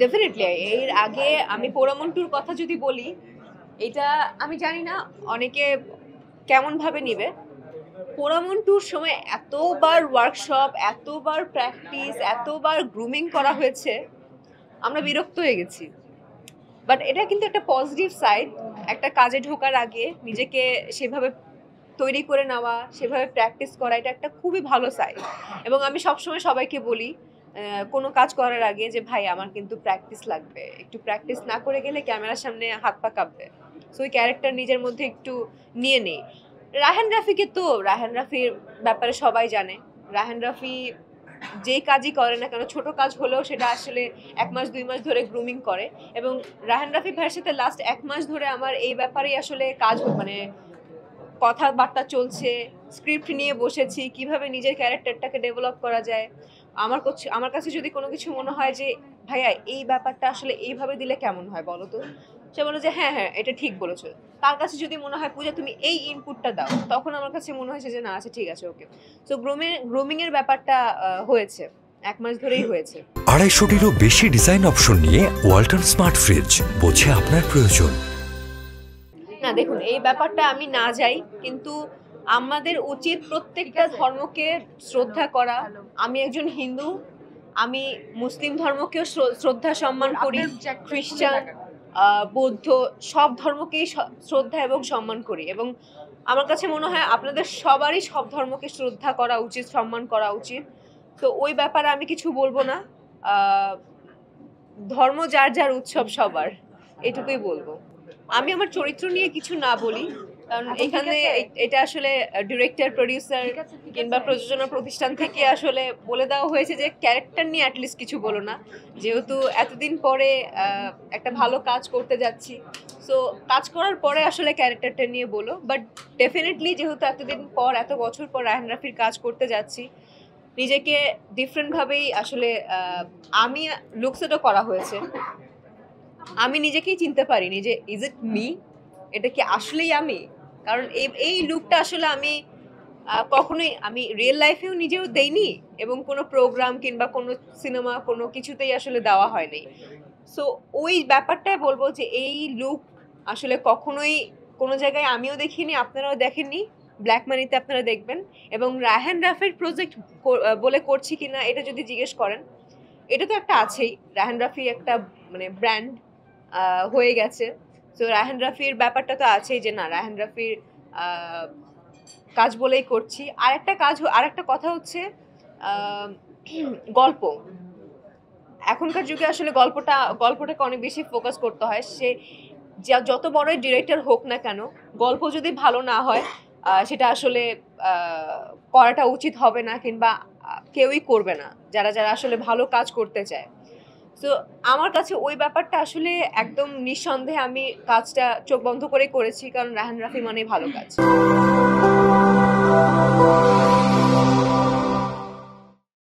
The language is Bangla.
ডেফিনেটলি এর আগে আমি পোড়ামন টুর কথা যদি বলি, এটা আমি জানি না অনেকে কেমনভাবে নিবে। পোড়ামন টুর সময় এতবার ওয়ার্কশপ, এতবার প্র্যাকটিস, এতবার গ্রুমিং করা হয়েছে, আমরা বিরক্ত হয়ে গেছি। বাট এটা কিন্তু একটা পজিটিভ সাইড। একটা কাজে ঢোকার আগে নিজেকে সেভাবে তৈরি করে নেওয়া, সেভাবে প্র্যাকটিস করা, এটা একটা খুবই ভালো সাইড। এবং আমি সবসময় সবাইকে বলি কোনো কাজ করার আগে যে ভাই আমার কিন্তু প্র্যাকটিস লাগবে, একটু প্র্যাকটিস না করে গেলে ক্যামেরার সামনে হাত পা কাঁপবে। সো ওই ক্যারেক্টার নিজের মধ্যে একটু নিয়ে নেই। রায়হান রাফির ব্যাপারে সবাই জানে। রায়হান রাফি যেই কাজই করে না কেন, ছোট কাজ হলেও সেটা আসলে 1 মাস 2 মাস ধরে গ্রুমিং করে। এবং রায়হান রাফি ভাইয়ের সাথে লাস্ট 1 মাস ধরে আমার এই ব্যাপারেই আসলে কাজ মানে কথাবার্তা চলছে, স্ক্রিপ্ট নিয়ে বসেছি, কিভাবে নিজের ক্যারেক্টারটাকে ডেভেলপ করা যায়। আমার কাছে যদি কোনো কিছু মনে হয় যে ভাইয়া এই ব্যাপারটা আসলে এইভাবে দিলে কেমন হয় বলো তো, সে বলে যে হ্যাঁ হ্যাঁ এটা ঠিক বলেছো। তার কাছে যদি মনে হয় পূজা তুমি এই ইনপুটটা দাও, তখন আমার কাছে মনে হয়েছে যে না আচ্ছা ঠিক আছে ওকে। সো গ্রুমিং এর ব্যাপারটা হয়েছে, 1 মাস ধরেই হয়েছে। 250-টিরও বেশি ডিজাইন অপশন নিয়ে ওয়ালটন স্মার্ট ফ্রিজ, বোঝে আপনার প্রয়োজন। না দেখুন, এই ব্যাপারটা আমি না যাই, কিন্তু আমাদের উচিত প্রত্যেকটা ধর্মকে শ্রদ্ধা করা। আমি একজন হিন্দু, আমি মুসলিম ধর্মকেও শ্রদ্ধা সম্মান করি, খ্রিস্টান, বৌদ্ধ, সব ধর্মকেই শ্রদ্ধা এবং সম্মান করি। এবং আমার কাছে মনে হয় আপনাদের সবারই সব ধর্মকে শ্রদ্ধা করা উচিত, সম্মান করা উচিত। তো ওই ব্যাপারে আমি কিছু বলবো না। ধর্ম যার যার, উৎসব সবার, এটুকুই বলবো। আমি আমার চরিত্র নিয়ে কিছু না বলি, কারণ এখানে এটা আসলে ডিরেক্টর, প্রডিউসার কিংবা প্রযোজনা প্রতিষ্ঠান থেকে আসলে বলে দেওয়া হয়েছে যে ক্যারেক্টার নিয়ে অ্যাটলিস্ট কিছু বলো না, যেহেতু এতদিন পরে একটা ভালো কাজ করতে যাচ্ছি। সো কাজ করার পরে আসলে ক্যারেক্টারটা নিয়ে বলো। বাট ডেফিনেটলি যেহেতু এতদিন পর, এত বছর পর রায়হান রাফির কাজ করতে যাচ্ছি, নিজেকে ডিফারেন্টভাবেই আসলে আমি লুকসেটও করা হয়েছে। আমি নিজেকেই চিনতে পারিনি যে ইজ ইট মি, এটা কি আসলেই আমি। কারণ এই লুকটা আসলে আমি কখনোই আমি রিয়েল লাইফেও নিজেও দেইনি, এবং কোনো প্রোগ্রাম কিংবা কোনো সিনেমা কোনো কিছুতেই আসলে দেওয়া হয়নি। সো ওই ব্যাপারটাই বলবো যে এই লুক আসলে কখনোই কোনো জায়গায় আমিও দেখিনি, আপনারাও দেখেননি। ব্ল্যাক মানিতে আপনারা দেখবেন। এবং রায়হান রাফির প্রজেক্ট বলে করছি কিনা এটা যদি জিজ্ঞেস করেন, এটা তো একটা আছেই, রায়হান রাফি একটা মানে ব্র্যান্ড হয়ে গেছে। তো রায়হান রাফির ব্যাপারটা তো আছেই যে না রায়হান রাফির কাজ বলেই করছি। আরেকটা কথা হচ্ছে গল্প। এখনকার যুগে আসলে গল্পটাকে অনেক বেশি ফোকাস করতে হয়। সে যত বড়ই ডিরেক্টর হোক না কেন, গল্প যদি ভালো না হয় সেটা আসলে করাটা উচিত হবে না, কিংবা কেউই করবে না যারা যারা আসলে ভালো কাজ করতে চায়। সো আমার কাছে ওই ব্যাপারটা আসলে একদম নিঃসন্দেহে আমি কাজটা চোখ বন্ধ করে করেছি, কারণ রায়হান রাফি মানেই ভালো কাজ।